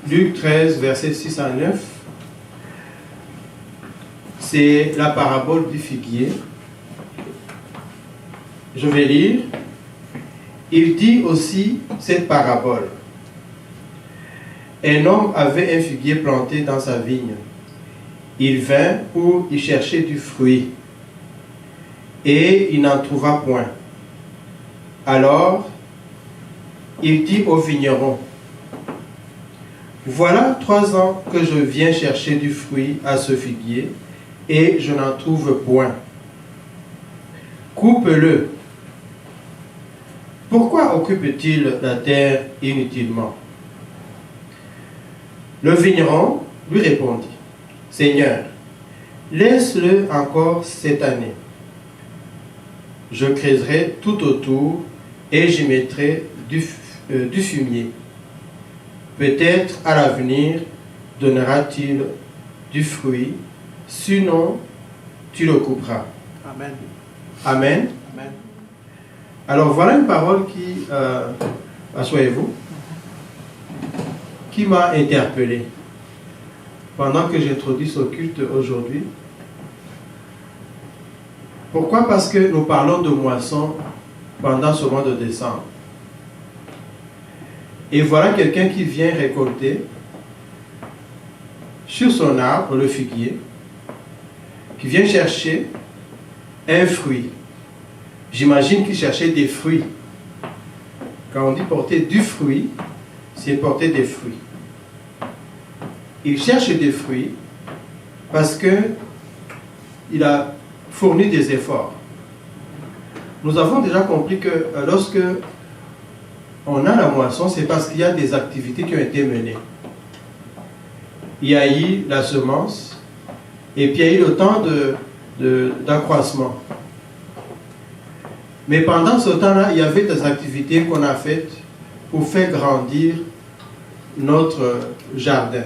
Luc 13, versets 6 à 9. C'est la parabole du figuier. Je vais lire. Il dit aussi cette parabole. Un homme avait un figuier planté dans sa vigne. Il vint pour y chercher du fruit. Et il n'en trouva point. Alors, il dit au vigneron, voilà 3 ans que je viens chercher du fruit à ce figuier, et je n'en trouve point. Coupe-le. Pourquoi occupe-t-il la terre inutilement? Le vigneron lui répondit, Seigneur, laisse-le encore cette année. Je creuserai tout autour et j'y mettrai du fumier. Peut-être à l'avenir donnera-t-il du fruit, sinon tu le couperas. Amen. Amen. Amen. Alors voilà une parole qui, asseyez-vous, qui m'a interpellé pendant que j'introduis ce culte aujourd'hui. Pourquoi? Parce que nous parlons de moisson pendant ce mois de décembre. Et voilà quelqu'un qui vient récolter sur son arbre, le figuier, qui vient chercher un fruit. J'imagine qu'il cherchait des fruits. Quand on dit porter du fruit, c'est porter des fruits. Il cherche des fruits parce que il a fourni des efforts. Nous avons déjà compris que lorsque on a la moisson, c'est parce qu'il y a des activités qui ont été menées. Il y a eu la semence et puis il y a eu le temps d'accroissement. Mais pendant ce temps-là, il y avait des activités qu'on a faites pour faire grandir notre jardin,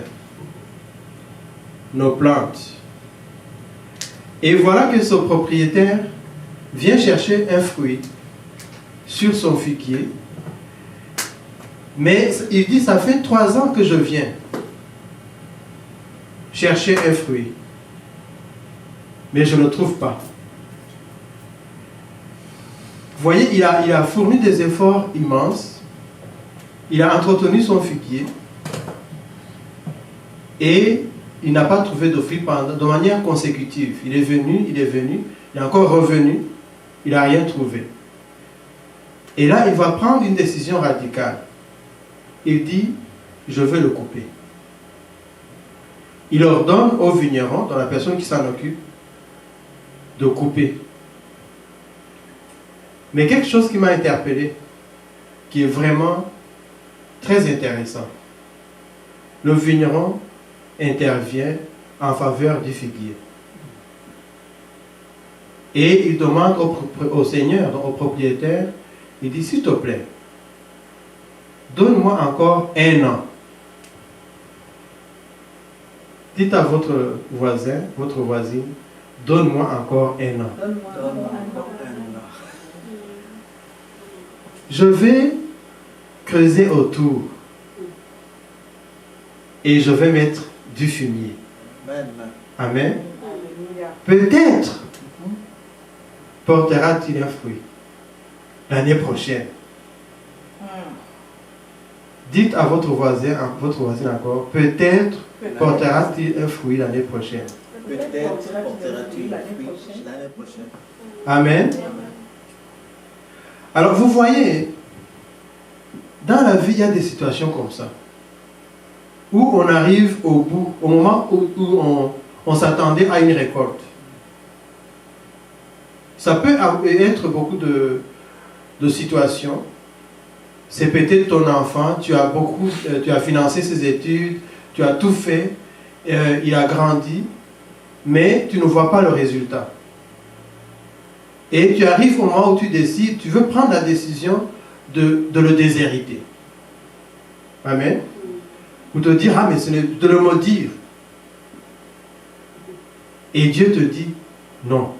nos plantes. Et voilà que ce propriétaire vient chercher un fruit sur son figuier. Mais il dit, ça fait 3 ans que je viens chercher un fruit. Mais je ne le trouve pas. Vous voyez, il a fourni des efforts immenses. Il a entretenu son figuier. Et il n'a pas trouvé de fruit de manière consécutive. Il est venu, il est encore revenu. Il n'a rien trouvé. Et là, il va prendre une décision radicale. Il dit, je vais le couper. Il ordonne au vigneron, dans la personne qui s'en occupe, de couper. Mais quelque chose qui m'a interpellé, qui est vraiment très intéressant. Le vigneron intervient en faveur du figuier. Et il demande au Seigneur, au propriétaire, il dit, s'il te plaît, donne-moi encore 1 an. Dites à votre voisin, votre voisine, donne-moi encore 1 an. Je vais creuser autour et je vais mettre du fumier. Amen. Peut-être portera-t-il un fruit l'année prochaine. Dites à votre voisin encore, peut-être portera-t-il un fruit l'année prochaine. Peut-être portera-t-il un fruit l'année prochaine. Amen. Alors vous voyez, dans la vie, il y a des situations comme ça, où on arrive au bout, au moment où on s'attendait à une récolte. Ça peut être beaucoup de situations. C'est peut-être ton enfant, tu as financé ses études, tu as tout fait, il a grandi, mais tu ne vois pas le résultat. Et tu arrives au moment où tu décides, tu veux prendre la décision de le déshériter. Amen. Ou te dire, mais de le maudire. Et Dieu te dit, non.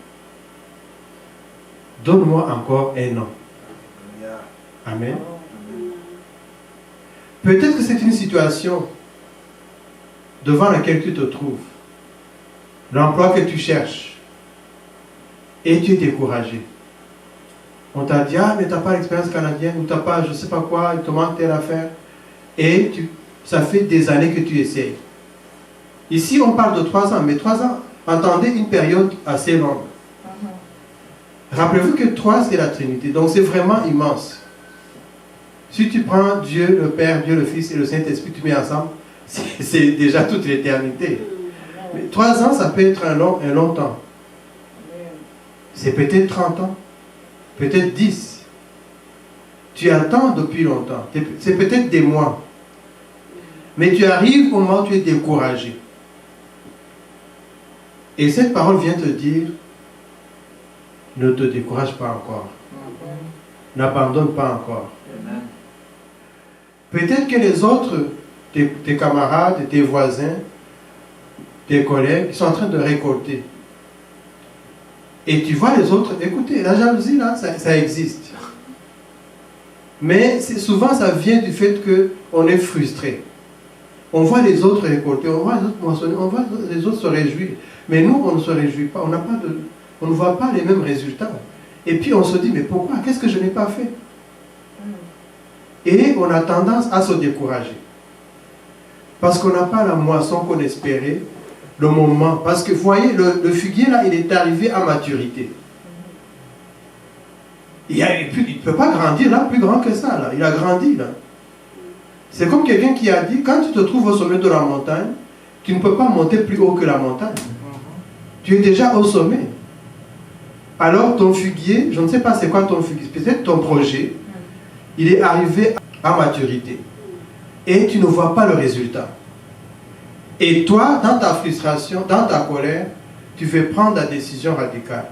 Donne-moi encore 1 an. Amen. Peut-être que c'est une situation devant laquelle tu te trouves, l'emploi que tu cherches, et tu es découragé. On t'a dit, ah, mais tu n'as pas l'expérience canadienne, ou tu n'as pas, je ne sais pas quoi, il te manque telle affaire. Et ça fait des années que tu essayes. Ici, on parle de 3 ans, mais 3 ans, entendez une période assez longue. Rappelez-vous que 3, c'est la Trinité, donc c'est vraiment immense. Si tu prends Dieu le Père, Dieu le Fils et le Saint-Esprit, tu mets ensemble, c'est déjà toute l'éternité. Mais 3 ans, ça peut être un long temps. C'est peut-être 30 ans, peut-être 10. Tu attends depuis longtemps, c'est peut-être des mois. Mais tu arrives au moment où tu es découragé. Et cette parole vient te dire, ne te décourage pas encore. N'abandonne pas encore. Peut-être que les autres, tes camarades, tes voisins, tes collègues, sont en train de récolter. Et tu vois les autres, écoutez, la jalousie là, ça existe. Mais souvent ça vient du fait qu'on est frustré. On voit les autres récolter, on voit les autres moissonner, on voit les autres se réjouir. Mais nous, on ne se réjouit pas, on ne voit pas les mêmes résultats. Et puis on se dit, mais pourquoi? Qu'est-ce que je n'ai pas fait? Et on a tendance à se décourager. Parce qu'on n'a pas la moisson qu'on espérait, le moment. Parce que vous voyez, le figuier là, il est arrivé à maturité. Il ne peut pas grandir là, plus grand que ça. Là. Il a grandi là. C'est comme quelqu'un qui a dit, quand tu te trouves au sommet de la montagne, tu ne peux pas monter plus haut que la montagne. Tu es déjà au sommet. Alors ton figuier, je ne sais pas c'est quoi ton figuier, peut-être ton projet, il est arrivé à maturité. Et tu ne vois pas le résultat. Et toi, dans ta frustration, dans ta colère, tu veux prendre la décision radicale.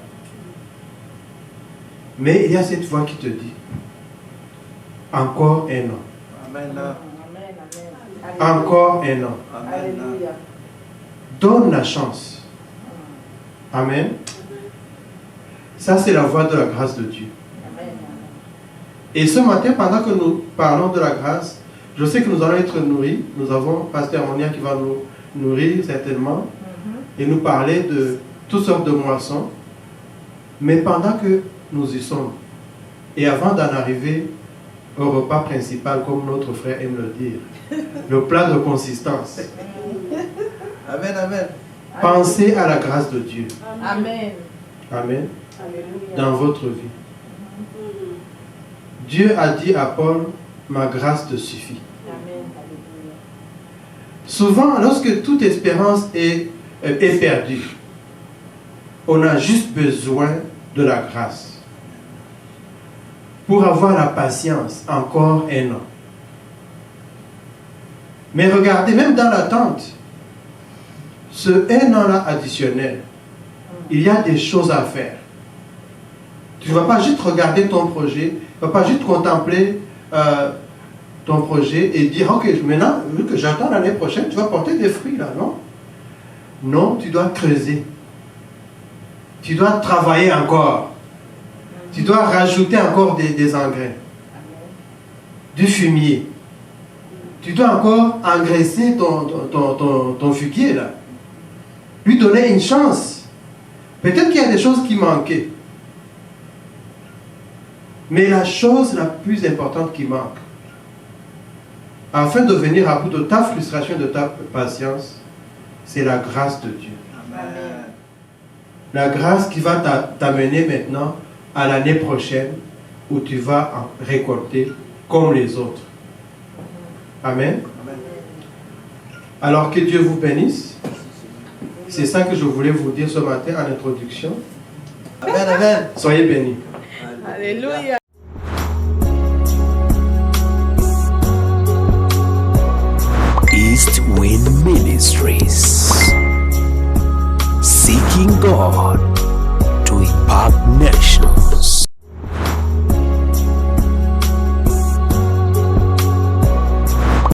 Mais il y a cette voix qui te dit, encore un an. Amen. Encore un an. Amen. Donne la chance. Amen. Ça, c'est la voix de la grâce de Dieu. Et ce matin, pendant que nous parlons de la grâce, je sais que nous allons être nourris. Nous avons Pasteur Monia qui va nous nourrir certainement et nous parler de toutes sortes de moissons. Mais pendant que nous y sommes, et avant d'en arriver au repas principal, comme notre frère aime le dire, le plat de consistance. Amen, amen. Pensez à la grâce de Dieu. Amen. Amen. Alléluia. Dans votre vie. Dieu a dit à Paul, ma grâce te suffit. Amen. Alléluia. Souvent, lorsque toute espérance est perdue, on a juste besoin de la grâce pour avoir la patience encore un an. Mais regardez, même dans l'attente, ce un an-là additionnel, il y a des choses à faire. Tu ne vas pas juste regarder ton projet, tu ne vas pas juste contempler ton projet et dire, ok, maintenant, vu que j'attends l'année prochaine, tu vas porter des fruits là, non? Non, tu dois creuser. Tu dois travailler encore. Tu dois rajouter encore des engrais, du fumier. Tu dois encore engraisser ton figuier là. Lui donner une chance. Peut-être qu'il y a des choses qui manquaient. Mais la chose la plus importante qui manque, afin de venir à bout de ta frustration et de ta patience, c'est la grâce de Dieu. Amen. La grâce qui va t'amener maintenant à l'année prochaine où tu vas en récolter comme les autres. Amen. Amen. Alors que Dieu vous bénisse. C'est ça que je voulais vous dire ce matin en introduction. Amen, amen. Soyez bénis. Alléluia. East Wind Ministries, seeking God to impact nations.